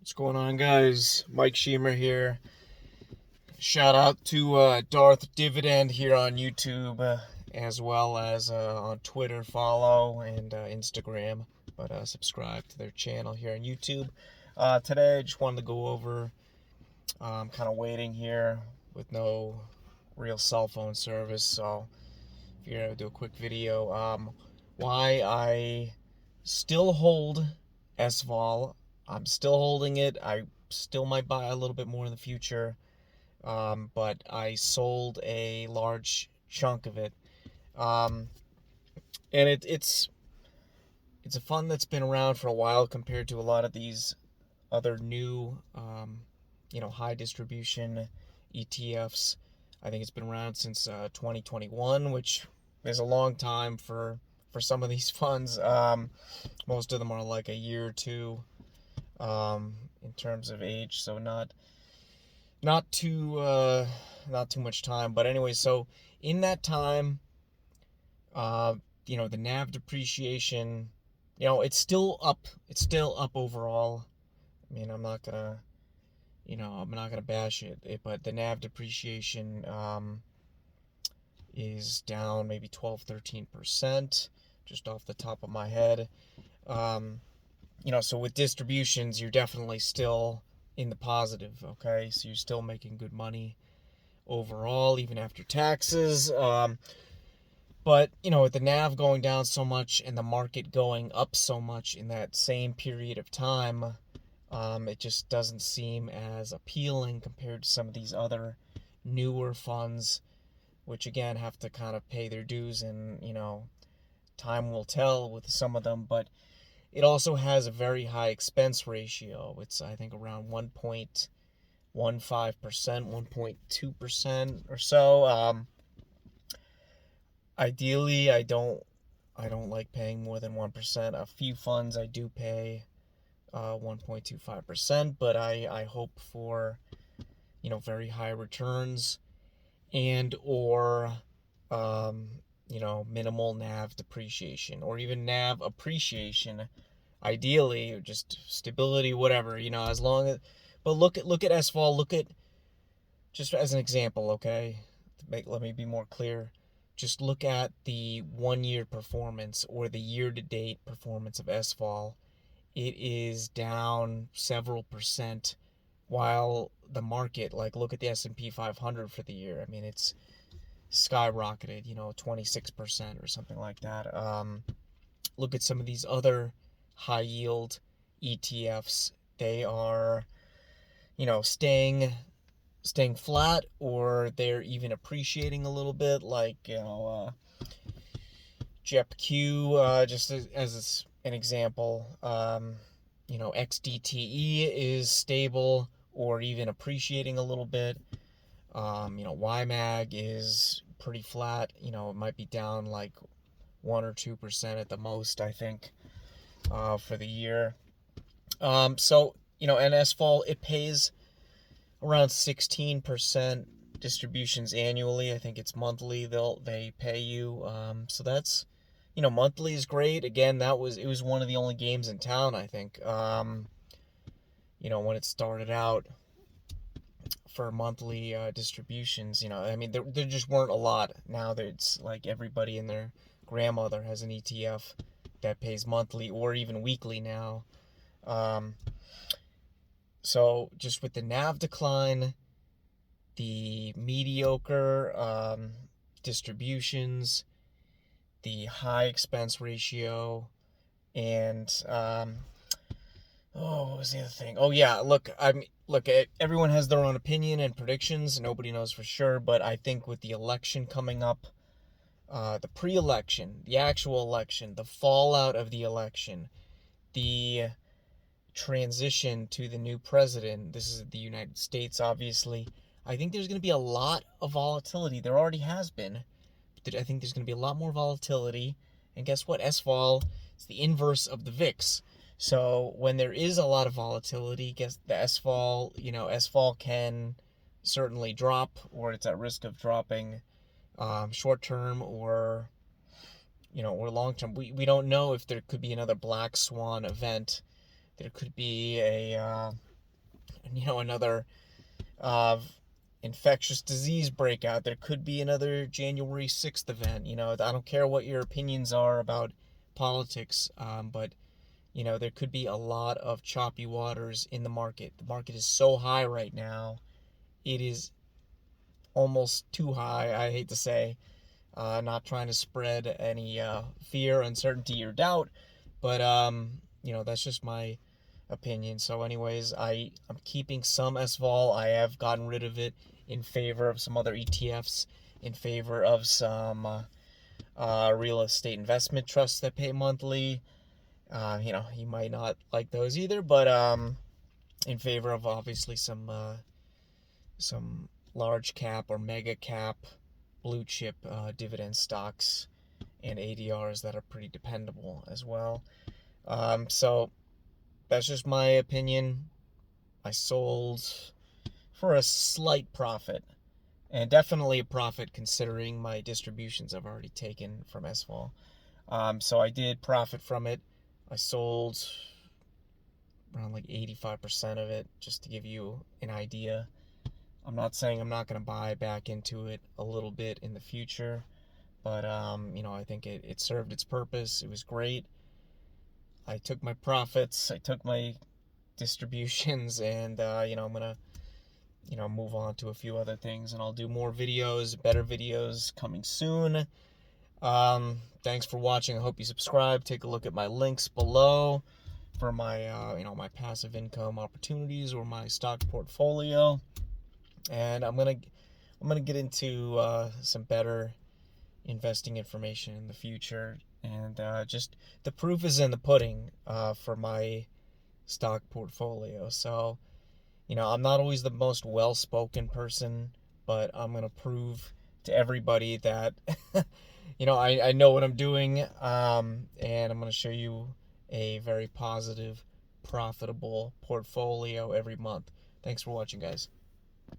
What's going on, guys? Mike Sheemer here. Shout out to Darth Dividend here on YouTube, as well as on Twitter. Follow and Instagram, but subscribe to their channel here on YouTube. Today, I just wanted to go over. I'm kind of waiting here with no real cell phone service, so figured I would do a quick video. Why I still hold SVOL. I'm still holding it. I still might buy a little bit more in the future, but I sold a large chunk of it. And it's a fund that's been around for a while compared to a lot of these other new, high distribution ETFs. I think it's been around since 2021, which is a long time for some of these funds. Most of them are like a year or two in terms of age, so not too much time. But anyway, so in that time, the NAV depreciation, it's still up. It's still up overall. I mean, I'm not gonna bash it, but the NAV depreciation is down maybe 12-13%, just off the top of my head. So with distributions, you're definitely still in the positive, okay? So you're still making good money overall, even after taxes. But, with the NAV going down so much and the market going up so much in that same period of time, it just doesn't seem as appealing compared to some of these other newer funds, which again have to kind of pay their dues, and time will tell with some of them. But it also has a very high expense ratio. It's, I think, around 1.15%, 1.2% or so. Ideally, I don't like paying more than 1%. A few funds I do pay 1.25%, but I hope for very high returns and or minimal NAV depreciation, or even NAV appreciation, ideally, or just stability, whatever, as long as. But look at SVOL. Look at, just as an example, okay, let me be more clear. Just look at the 1-year performance or the year-to-date performance of SVOL. It is down several percent, while the market, like, look at the S&P 500 for the year. I mean, it's skyrocketed, 26% or something like that. Look at some of these other high yield ETFs. They are, staying flat, or they're even appreciating a little bit, like, JEPQ, just as an example. XDTE is stable or even appreciating a little bit. YMAG is pretty flat. It might be down like 1 or 2% at the most, I think, for the year. And SVOL, it pays around 16% distributions annually. I think it's monthly. They pay you. So that's, monthly is great. Again, it was one of the only games in town, I think. When it started out, for monthly distributions. I mean, there just weren't a lot. Now that it's like everybody and their grandmother has an ETF that pays monthly or even weekly now. So just with the NAV decline, the mediocre distributions, the high expense ratio, and what was the other thing? Oh yeah, look, everyone has their own opinion and predictions. Nobody knows for sure, but I think with the election coming up, the pre-election, the actual election, the fallout of the election, the transition to the new president, this is the United States, obviously, I think there's going to be a lot of volatility. There already has been. But I think there's going to be a lot more volatility. And guess what? SVOL is the inverse of the VIX. So when there is a lot of volatility, guess the SVOL can certainly drop, or it's at risk of dropping, short term or long term. We don't know if there could be another black swan event. There could be a another infectious disease breakout. There could be another January 6th event. I don't care what your opinions are about politics, but there could be a lot of choppy waters in the market. The market is so high right now. It is almost too high, I hate to say. Not trying to spread any fear, uncertainty, or doubt, but that's just my opinion. So anyways, I'm keeping some SVOL. I have gotten rid of it in favor of some other ETFs, in favor of some real estate investment trusts that pay monthly. You might not like those either, but in favor of obviously some large cap or mega cap blue chip dividend stocks and ADRs that are pretty dependable as well. So that's just my opinion. I sold for a slight profit, and definitely a profit considering my distributions I've already taken from SVOL. So I did profit from it. I sold around like 85% of it, just to give you an idea. I'm not saying I'm not going to buy back into it a little bit in the future, but I think it served its purpose. It was great. I took my profits, I took my distributions, and I'm gonna move on to a few other things, and I'll do more videos, better videos coming soon. Thanks for watching. I hope you subscribe. Take a look at my links below for my my passive income opportunities or my stock portfolio, and I'm gonna get into some better investing information in the future, and just the proof is in the pudding for my stock portfolio. So I'm not always the most well-spoken person, but I'm gonna prove to everybody that I know what I'm doing, and I'm gonna show you a very positive, profitable portfolio every month. Thanks for watching, guys.